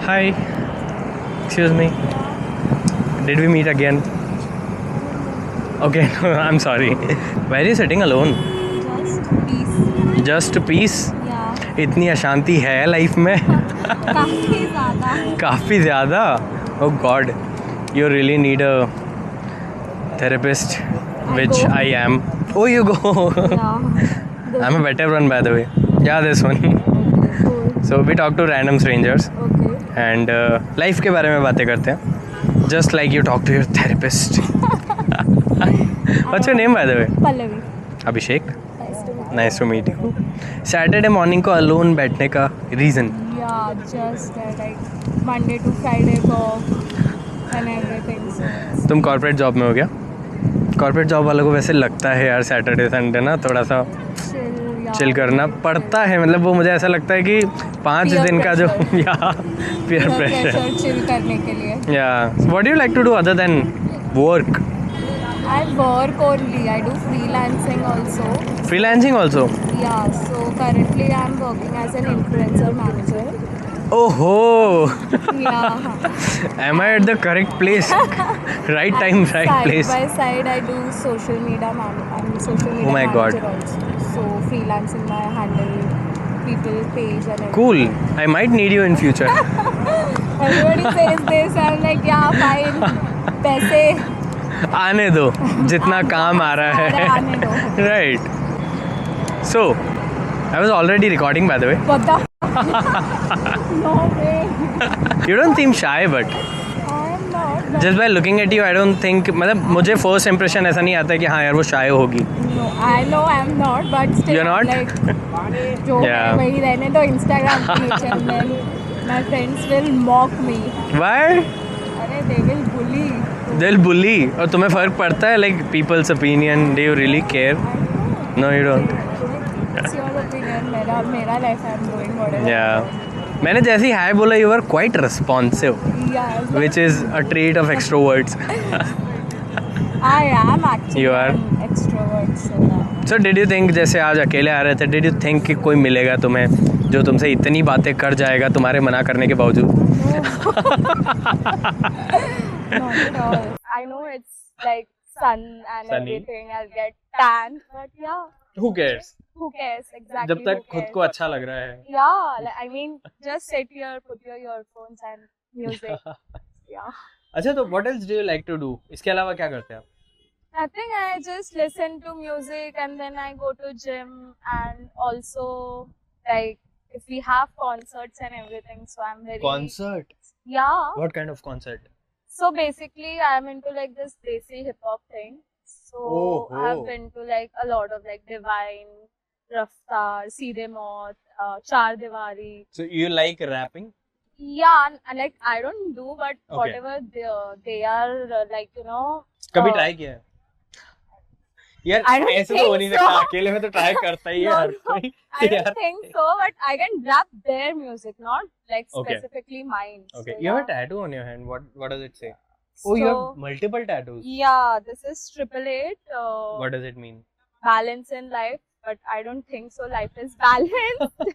Hi, excuse me. Did we meet again? Okay, no, I'm sorry. Why are you sitting alone? Just peace. Just peace? Yeah. इतनी अशांति है life में? काफी ज़्यादा. काफ़ी ज़्यादा? Oh God, you really need a therapist, which go. I am. Oh, you go. Yeah. I'm a better one, by the way. Yeah, this one. Okay, cool. So we talk to random strangers Okay. and life के बारे में बातें करते हैं. Just like you talk to your therapist. What's your name, by the way? Pallavi. Abhishek. Nice to meet Nice to meet you. Saturday morning को alone बैठने का reason? you. Yeah, just like Monday to Friday work and everything. So तुम corporate job में हो क्या? Corporate job वालों को वैसे लगता है यार Saturday Sunday ना थोड़ा सा chill. Yeah. चिल करना पड़ता है. मतलब वो मुझे ऐसा लगता है कि 5 Peer दिन का जो pressure. या peer pressure. chill करने के लिए. Yeah. So what do you like to do other than work? I work only. I do freelancing also. Freelancing also? Yeah. So currently I'm working as an influencer manager. Oh ho! Yeah. Am I at the correct place? Right time, right Side place. by side, I do social media I'm social media Oh my manager God. also. So freelancing, I handle people page and everything. Cool. I might need you in future. Everybody says this. I'm like, yeah, fine. पैसे आने दो जितना काम आ रहा है. आने दो. Right. So, I was already recording, by the way. What the? No way. You don't seem shy, but I'm not. But just by looking at you, I don't think. मतलब मुझे first impression ऐसा नहीं आता कि हाँ यार वो shy होगी. no, I know I'm not. But still, You're not? like, जो Yeah. है वही रहने दो Instagram page and then my friends will mock me. Why? अरे they will bully. They'll bully. और तुम्हें फर्क पड़ता है like people's opinion? Do you really care? No, you don't. It's your opinion. मेरा life I'm doing whatever. Yeah. मैंने जैसे ही हाय बोला you were quite responsive, Yeah. which is a trait of extroverts. I am actually You are? an extrovert. So yeah. So did you think जैसे आज अकेले आ रहे थे, did you think कि कोई मिलेगा तुम्हें जो तुमसे इतनी बातें कर जाएगा तुम्हारे मना करने के बावजूद? Not at all. I know it's like sun and Sunny. everything. I'll get tan, but yeah, Who cares? who cares exactly? जब तक who खुद cares? को अच्छा लग रहा है. Yeah, like, I mean, just sit here, put your earphones and music. Yeah. अच्छा तो what else do you like to do? इसके अलावा क्या करते हैं आप? I think I just listen to music and then I go to gym and also like if we have concerts and everything, so I'm very Concert? yeah. What kind of concert? So basically, I'm into like this desi hip hop thing. So Oh, I've oh. been to like a lot of like Divine, Raftaar, Seedhe Maut, Char Diwali. So you like rapping? Yeah, and like I don't do, but Okay. whatever they are like you know. कभी uh, try किया है? यार I don't ऐसे तो हो नहीं think सकता, so. अकेले में तो ट्राई करता ही है No, हर no. कोई. I don't यार. think so, but I can rap their music, not like Okay. specifically mine. Okay, So, you have a yeah. tattoo on your hand. What does it say? Oh, you So, have multiple tattoos. yeah, this is 888. What does it mean? Balance in life, but I don't think so. Life is balanced.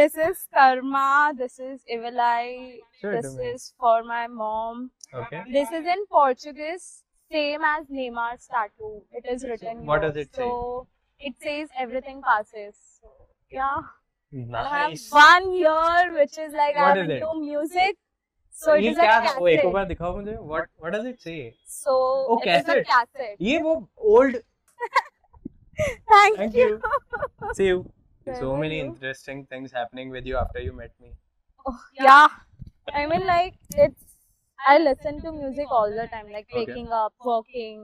This is karma. This is evil eye. Sure, This do me. is for my mom. Okay. This is in Portuguese, same as Neymar's tattoo. It is written. what here. does it say? So it says everything passes. So, yeah. And I have Nice. 1 year, which is like What I'm is it? into music. So it ये is a क्या था? वो एक cassette. बार दिखाओ मुझे. What does it say? So Oh, it is a cassette. cassette. ये वो old. Thank Thank you. you. See you. Where So were many you? interesting things happening with you after you met me. Oh, yeah. I mean, like, I listen to music all the time, like Okay. waking up, working,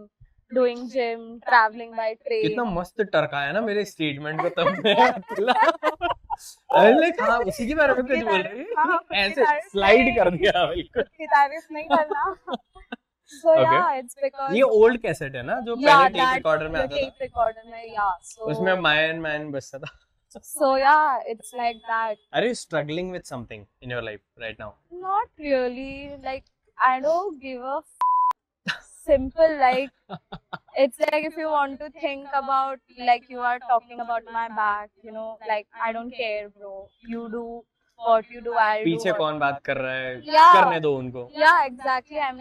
doing gym, traveling by train. कितना मस्त टरकाया ना मेरे statement को तुमने. अरे like हाँ उसी के बारे में कुछ बोल रही हाँ, है. खुद की ऐसे तारीफ स्लाइड नहीं. कर दिया बिल्कुल. खुद की तारीफ नहीं करना. So Okay. yeah, it's because ये ओल्ड कैसेट है ना जो yeah, पहले टेप that रिकॉर्डर में the आता था. tape recorder में yeah. So उसमें मायन मायन बजता था. so yeah, it's like that. Are you struggling with something in your life right now? Not really. Like I don't give a simple like it's like if you want to think about like you are talking about my back, you know, like I don't care, bro. You do what you do, I'll do. पीछे कौन बात कर रहा है, Yeah. करने दो उनको. Yeah, exactly. I'm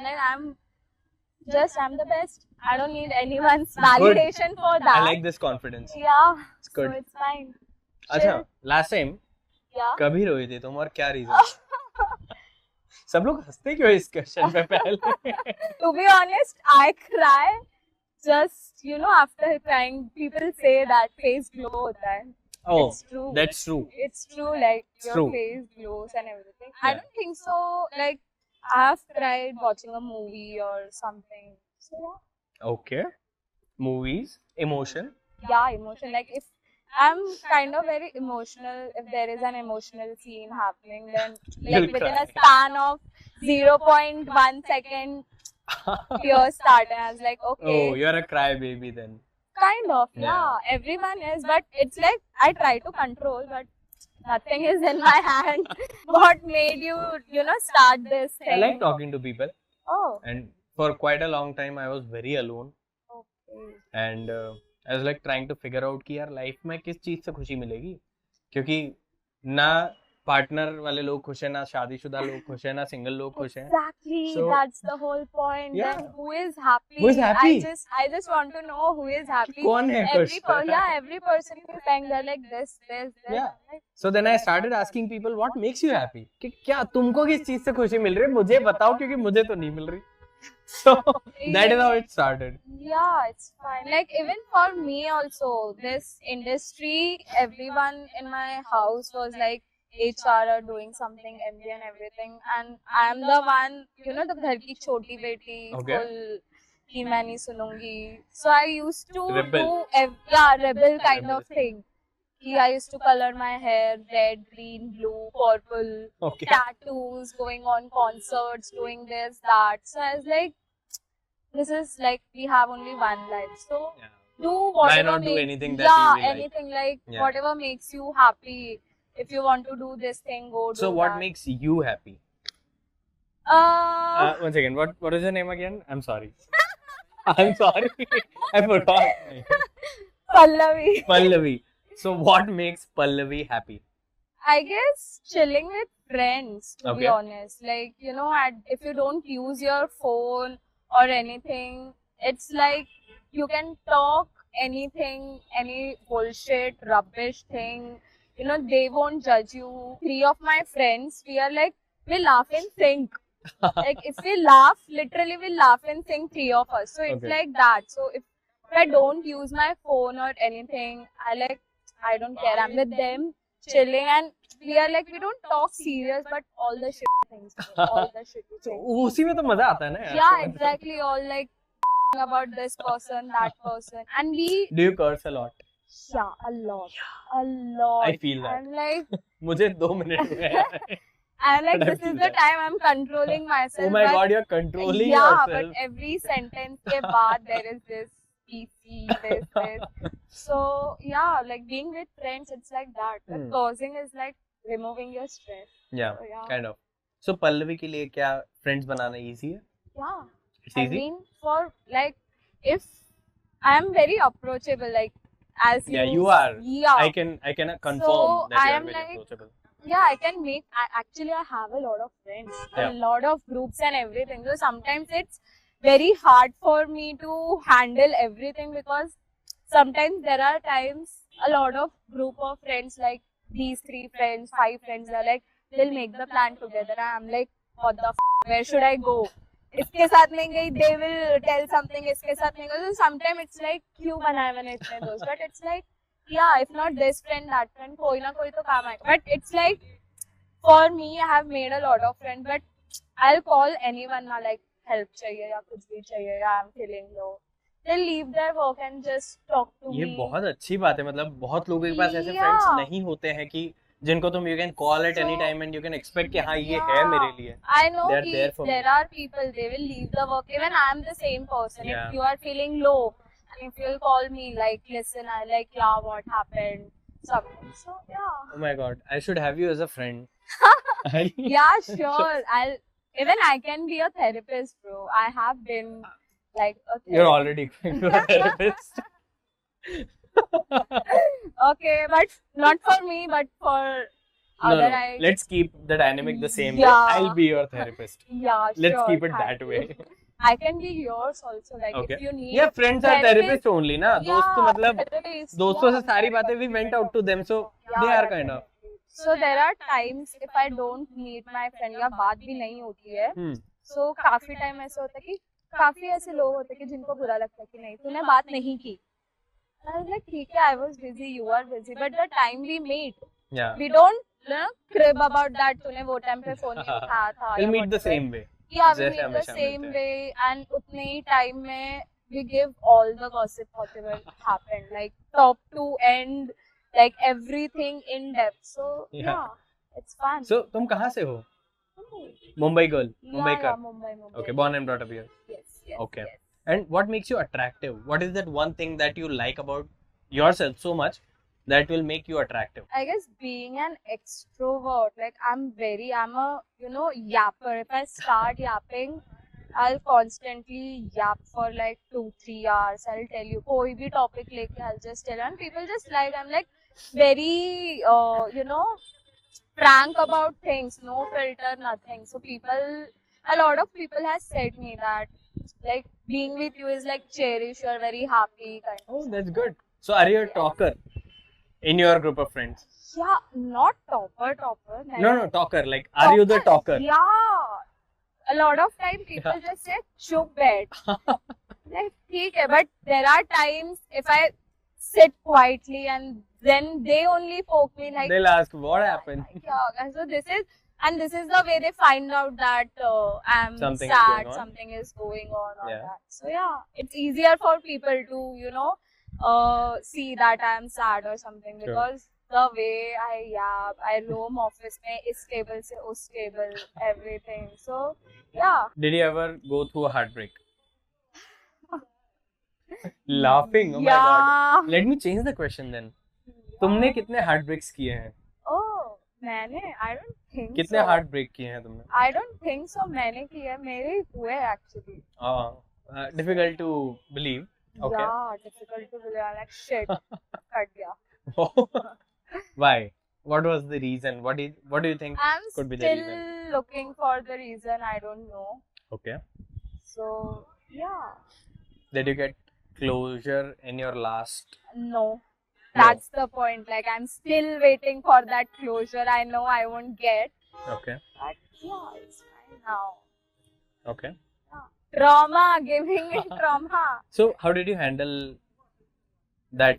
the best. I don't need anyone's validation for that. I like this confidence. Yeah. It's good. So it's fine. अच्छा, last time Yeah. कभी रोई थी तुम और क्या रीजन? सब लोग हंसते क्यों इस क्वेश्चन पे पहले? To be honest, I cry just, after crying. People say that face glow hota hai. Oh, It's true. that's true. It's true, like your True. face glows and everything. I Yeah. don't think so. Like, I've cried watching a movie or something. So yeah. Okay. Movies, emotion. Yeah, emotion. Like, if I'm kind of very emotional, if there is an emotional scene happening, then You'll like within cry. a span of 0.1 second, tears start, and I was like, okay, Oh, you're a crybaby then. kind of, Yeah. yeah. Everyone is, but it's like I try to control, but nothing is in my hand. What made you, start this thing? I like talking to people, Oh, and for quite a long time I was very alone, okay. and I was like trying to figure out कि यार life में किस चीज से खुशी मिलेगी, क्योंकि ना पार्टनर वाले लोग खुश हैं, ना शादीशुदा लोग खुश हैं, ना सिंगल लोग खुश हैं. Exactly, So- that's the whole point. Yeah. Then who is happy? Who is happy? I just want to know who is happy. कौन है खुश? Every person is saying they're like this. Yeah. I'm like, So then I started asking people what makes you happy, कि क्या तुमको किस चीज से खुशी मिल रही है, मुझे बताओ क्योंकि मुझे तो नहीं मिल रही. So that is how it started. yeah, it's fine. Like even for me also, this industry, everyone in my house was like HR or doing something MBA and everything, and I'm the one, the घर की छोटी बेटी, Okay. full कि मैं नहीं सुनूंगी. So I used to Rebel. do rebel kind of thing. I used to color my hair red, green, blue, purple, Okay. tattoos, going on concerts, doing this, that. So I was like, this is like, we have only one life. So Yeah. do whatever not do makes, anything that you really like? anything like Yeah. whatever makes you happy. If you want to do this thing, go do So what that. makes you happy? One second. What is your name again? I'm sorry. I'm sorry. I forgot. Pallavi. Pallavi. So what makes Pallavi happy? I guess chilling with friends, to be Okay. honest. Like, if you don't use your phone or anything, it's like you can talk anything, any bullshit, rubbish thing. They won't judge you. 3 of my friends, we are like, we laugh and think. Like, if we laugh, literally we laugh and think, 3 of us. So it's Okay. like that. So if I don't use my phone or anything, I don't care. I'm with them, chilling, and we are like, we don't talk serious, but all the shit things. All the shit So things. उसी में तो मजा आता है ना यार. Yeah, exactly. All like about this person, that person. And we, Do you curse a lot? yeah, a lot. A lot. I feel that. I'm like, मुझे 2 minute हुए हैं. But I this feel is the that. time I'm controlling myself. Oh my but god, you're controlling yeah, yourself. but every sentence के बाद there is this PC, this. So yeah, like being with friends, it's like that. But Hmm. causing is like removing your stress. Yeah, So, yeah. kind of. So Pallavi के लिए क्या friends बनाना easy है? Yeah. It's I easy. mean, for like, if I'm very approachable, like as Yeah, you are. Yeah. I can confirm So, that I you are am very like- approachable. Yeah, I can make. Actually, I have a lot of friends, Yeah. a lot of groups and everything. So sometimes it's very hard for me to handle everything, because sometimes there are times a lot of group of friends, like these 3 friends, 5 friends, are like, we'll make the plan together. And I'm like, what the where should I go? इसके साथ नहीं गई, they will tell something, इसके साथ नहीं गई. So sometimes it's like, क्यों बनाए मैंने इतने दोस्त? But it's like, yeah, if not this friend, that friend, कोई ना कोई तो काम आएगा. But it's like, for me, I have made a lot of friends, but I'll call anyone ना, like help चाहिए या कुछ भी चाहिए, या I'm feeling low. They'll leave their work and just talk to ये me. बहुत अच्छी बात है. मतलब बहुत लोगों के पास ऐसे Yeah. फ्रेंड्स नहीं होते हैं कि जिनको तुम you can call at any So, time and you can expect कि हाँ ये yeah. है मेरे लिए. I know They are कि there for me. there are people, they will leave the work. Even I am the same person. Yeah. If you are feeling low, and if you'll call me, like, listen, I like, yeah, what happened? Something. So, yeah. Oh my god, I should have you as a friend. Yeah, sure. Even I can be a therapist, bro. I have been like a therapist. You're already going to a therapist. Okay, but not for me, but for No, Other no. I Let's keep the dynamic the same way. Yeah. I'll be your therapist. yeah Let's sure, keep it thank that you. way. I can be yours also, like Okay. if you need Yeah, friends are therapist, therapists only, ना. दोस्त तो मतलब therapist, दोस्तों से yeah, सारी बातें we went out to them, so they are kind of. So there are times if I don't meet my friend या बात भी नहीं होती है, so काफी टाइम ऐसा होता है कि काफी ऐसे लोग होते हैं कि जिनको बुरा लगता है कि नहीं तूने बात नहीं की. I was like ठीक है, I was busy, you are busy, but the time we meet, Yeah. we don't crib about that तूने वो टाइम पे फोन नहीं उठाया था. We'll meet the same way. Yeah, we जैसे meet the हमेशा same मिलते हैं. way, and उतने ही टाइम में we give all the gossip possible happened, like top to end, like everything in depth. So yeah, it's fun. So तुम कहाँ से हो? Mumbai girl. Mumbai yeah, ka. Mumbai. Okay, born and brought up here. Yes. Okay. Yes. And what makes you attractive? What is that one thing that you like about yourself so much that will make you attractive? I guess being an extrovert, like I'm a yapper. If I start yapping, I'll constantly yap for like 2-3 hours. I'll tell you कोई भी topic लेके I'll just tell, and people just like, I'm like very frank about things, no filter, nothing. So a lot of people has said me that like being with you is like cherish, you're very happy kind of. Oh, that's good. So are you a talker in your group of friends? Yeah, not topper. No, talker. Like, are you the talker? Yeah. A lot of time people just say chup bed. Like, ठीक है, but there are times if I sit quietly and then they only poke me like. They'll ask what happened. Yeah, so this is the way they find out that I'm Something sad, is going on. something is going on Yeah. that. So yeah, it's easier for people to see that I'm sad or something, Sure. because the way I roam office में इस table से उस table, everything. So yeah. Did you ever go through a heartbreak? Laughing. Oh my Yeah. god. Let me change the question then. तुमने कितने heartbreaks किए हैं? Oh, मैंने I don't think कितने so. heartbreak किए हैं तुमने? I don't think so. मैंने किए, मेरे हुए actually. Difficult to believe. Okay. Yeah, difficult to believe. I'm like shit. Cut गया. Why? What was the reason? What do you think I'm could be the still reason? looking for the reason. I don't know. Okay. So yeah, Did you get closure in your last? no. That's the point. Like I'm still waiting for that closure. I know I won't get. Okay. But yeah, it's fine now. Okay. Trauma, giving me trauma. So how did you handle that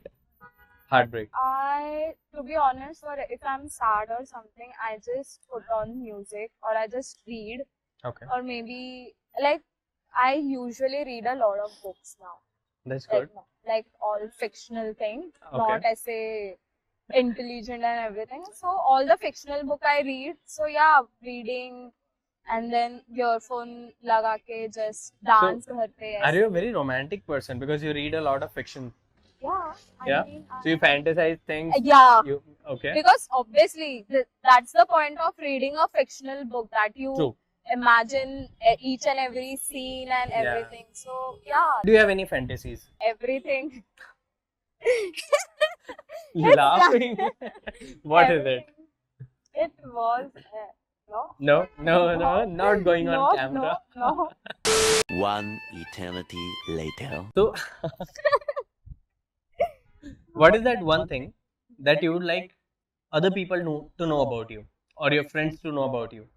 heartbreak? To be honest, if I'm sad or something, I just put on music or I just read, Okay. or maybe like I usually read a lot of books now. That's good. Like all fictional thing, Okay. not essay, intelligent and everything. So all the fictional book I read. So yeah, reading and then earphone laga ke just dance घर पे. Are you a very romantic person because you read a lot of fiction? Yeah. Yeah. So you fantasize things. Yeah. Okay. Because obviously that's the point of reading a fictional book, that you True. imagine each and every scene and Yeah. everything. So yeah, Do you have any fantasies? everything. Laughing. What is it? It was no. No, not going No, on camera. No. One eternity later. So, what is that one thing that you would like other people to know about you, or your friends to know about you?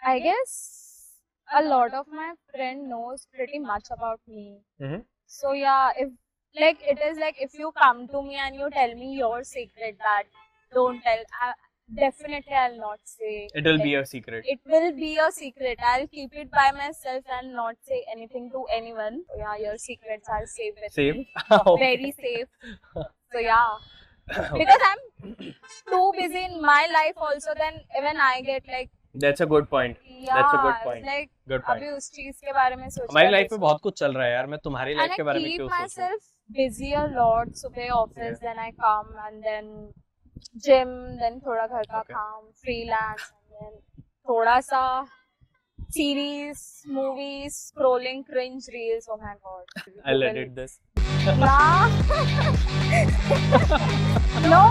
I guess a lot of my friend knows pretty much about me. Mhm. So yeah, if you come to me and you tell me your secret that don't tell, definitely I'll not say. It will be a secret. It will be a secret. I'll keep it by myself and not say anything to anyone. So yeah, your secrets are safe with Safe? me. Okay. Very safe. So yeah. Because I'm too busy in my life also, then even I get like, That's a good point. yeah, That's a good it's point. like Good point. अभी उस चीज के बारे में सोच हमारी life में बहुत कुछ चल रहा है यार. मैं तुम्हारी लाइफ के and I बारे में keep क्यों सोचूं? myself busy a lot. सुबह office, then I come and then gym, then थोड़ा घर का Okay. काम, freelance, and then थोड़ा सा series, movies, scrolling cringe reels. Oh my god. I'll edit this. Yeah. No.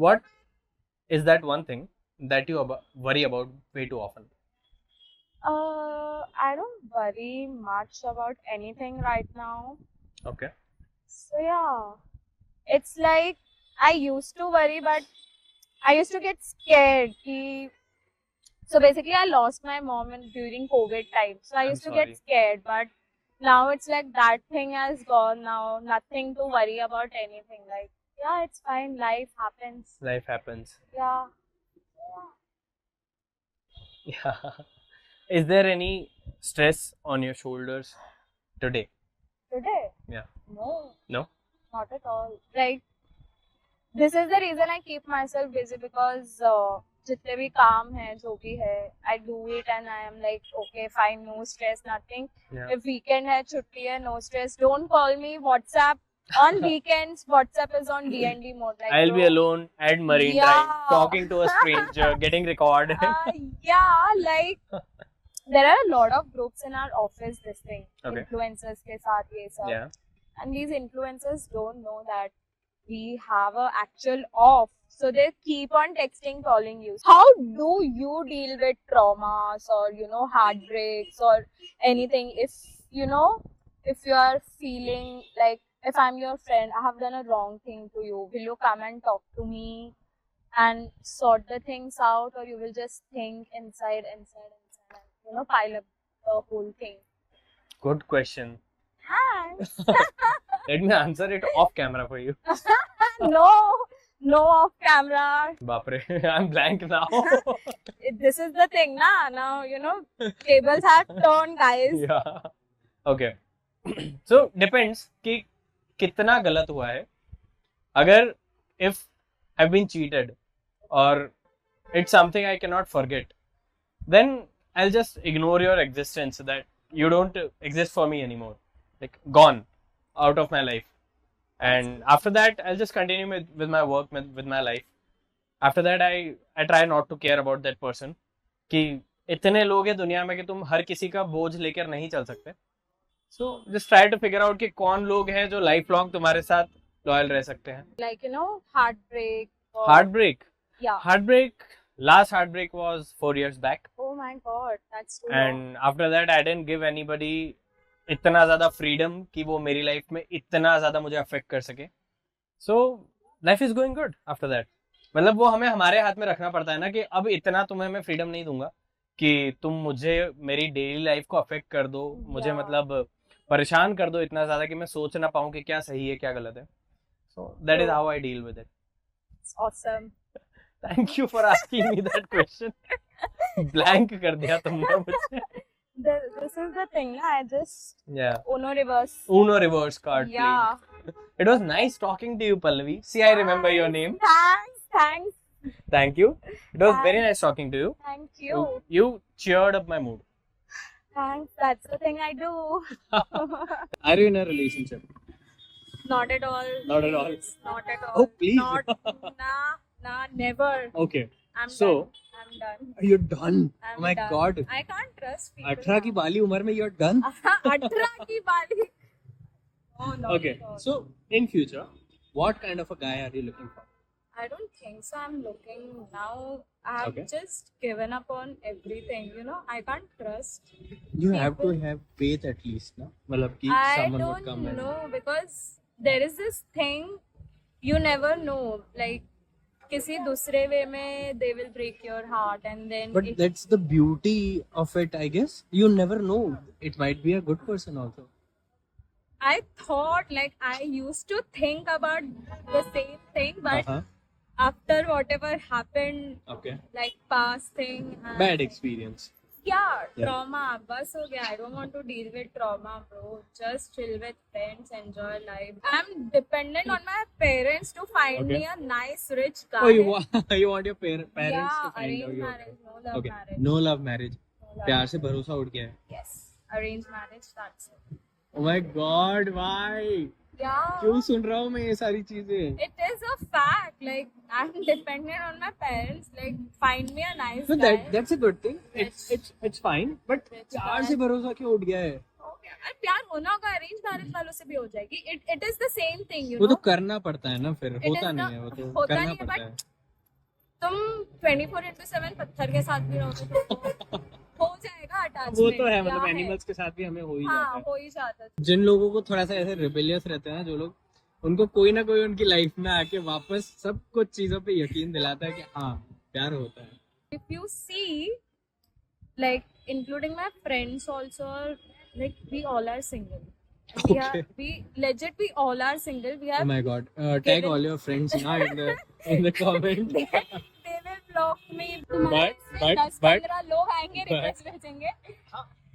What is that one thing that you worry about way too often? I don't worry much about anything right now. Okay. So yeah, it's like I used to worry, but I used to get scared. So basically, I lost my mom during COVID time. So I I'm used to sorry. get scared, but now it's like that thing has gone now. Nothing to worry about anything. Like, yeah, it's fine. Life happens. Life happens. Yeah. Yeah. Is there any stress on your shoulders today? Today? Yeah. No. No? Not at all. Like, this is the reason I keep myself busy because जितने भी काम है जो भी है I do it and I am like okay fine, no stress, nothing. Yeah. If weekend है, छुट्टी है, no stress. Don't call me WhatsApp. On weekends, WhatsApp is on DND mode. Like, I'll be bro, alone at Marine Yeah. Drive talking to a stranger, getting recorded. yeah, like there are a lot of groups in our office. This thing, Okay. influencers के साथ ये सब. Yeah. And these influencers don't know that we have a actual off, so they keep on texting, calling you. How do you deal with traumas or heartbreaks or anything? If if you are feeling like, if I'm your friend, I have done a wrong thing to you, will you come and talk to me and sort the things out, or you will just think inside and pile up the whole thing? Good question. Thanks. Let me answer it off camera for you. No off camera. Bapre, I'm blank now. This is the thing, na? Now, tables have turned, guys. Yeah. Okay. So, depends कि कितना गलत हुआ है. अगर if I've been cheated or it's something I cannot forget, then I'll just ignore your existence, that you don't exist for me anymore. Like, gone out of my life. And after that, I'll just continue with my work, with my life. After that, I try not to care about that person. कि इतने लोग हैं दुनिया में कि तुम हर किसी का बोझ लेकर नहीं चल सकते. So just try to figure out कि कौन लोग हैं जो लाइफ लॉन्ग तुम्हारे साथ लॉयल रह सकते हैं. Like, heartbreak. Heartbreak. Yeah. Heartbreak. Last heartbreak was 4 years back. Oh my God, that's too And after that, I didn't give anybody इतना ज़्यादा freedom कि वो मेरी लाइफ में इतना ज़्यादा मुझे अफेक्ट कर सके. So life is going good after that. मतलब वो हमें हमारे हाथ में रखना पड़ता है ना कि अब इतना तुम्हें मैं फ्रीडम नहीं दूंगा कि तुम मुझे मेरी डेली लाइफ को अफेक्ट कर दो, मुझे मतलब परेशान कर दो इतना ज़्यादा कि मैं सोच ना पाऊँ कि क्या सही है क्या गलत है. So that is how I deal with it. It's awesome. Thank you for asking me that question. Blank कर दिया तुमने मुझे. This is the thing, I just Uno reverse card. Yeah. Played. It was nice talking to you, Pallavi. See, I remember your name. Thanks. Thank you. It was very nice talking to you. Thank you. You cheered up my mood. Thanks. That's the thing I do. Are you in a relationship? Not at all. Not at all. Not at all. Oh, please. Nah, never. Okay. I'm done. You're done. I'm oh my done. God. I can't trust people. 18 की बाली उम्र में you're done. 18 की बाली. Oh no. Okay. So in future, what kind of a guy are you looking for? I don't think so. I'm looking now. I have just given up on everything. I can't trust. You have to have faith at least, no? मतलब कि someone would come. I don't know, because there is this thing you never know. Like, किसी दूसरे वे में they will break your heart and then. But that's the beauty of it, I guess. You never know. It might be a good person also. I thought, like, I used to think about the same thing, but after whatever happened, like past thing, bad experience. Yeah, trauma. Bas ho gaya. I don't want to deal with trauma, bro. Just chill with friends, enjoy life. I'm dependent on my parents to find me a nice, rich guy. Oh, you want your parents Yeah, to find arranged you? marriage, no love marriage. No love marriage. प्यार से भरोसा उठ गया है. Yes, arranged marriage. That's it. Oh my God, why? Yeah. क्यों सुन रहा हूँ मैं ये सारी चीजें? It is a fact. Like, I'm dependent on my parents. Like, find me a nice So guy. that's a good thing. It's fine. But प्यार से भरोसा क्यों उठ गया है? प्यार होना होगा, अरेंज मैरिज वालों से भी हो जाएगी. It is the same thing, वो तो करना पड़ता है ना, फिर होता नहीं है वो तो करना पड़ता है. तुम 24/7 पत्थर के साथ भी रहोगे तो हो जाएगा अटैचमेंट। वो तो है, मतलब एनिमल्स के साथ भी हमें हो ही जाता हाँ है। हो ही जाता है। जिन लोगों को थोड़ा सा ऐसे रिबेलियस रहते हैं ना जो लोग, उनको कोई ना कोई उनकी लाइफ में आके वापस सब कुछ चीजों पे यकीन दिलाता है कि हाँ प्यार होता है। If you see, like including my friends also, like we all are single. We are, Okay. we all are single. We Oh have my god, tag given- all your friends now in the comment. they will block me. तुम्हारे but- 10-15 लोग आएंगे but- request भेजेंगे।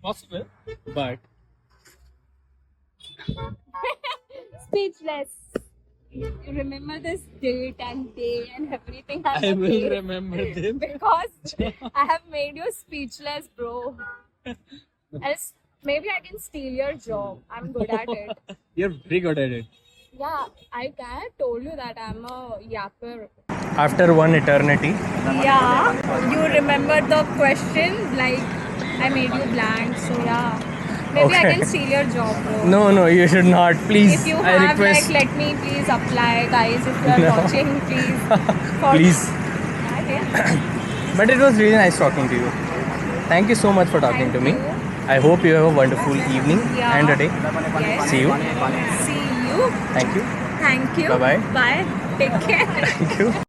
Possible, but Speechless. You remember this date and day and everything. I will remember this. Because I have made you speechless, bro. Else, maybe I can steal your job. I'm good at it. You're very good at it. Yeah, I told you that I'm a yapper. After one eternity. Yeah, you remember the question? Like, I made you blank, so yeah. Maybe I Okay. can steal your job, bro. No, you should not. Please, If you I have, request. like, let me please apply, guys. If you are No. watching, please. For- Please. Okay. But it was really nice talking to you. Thank you so much for talking Thank to me. you. I hope you have a wonderful evening Yeah. and a day. Yes. See you. See you. Thank you. Thank you. Bye-bye. Bye. Take care. Thank you.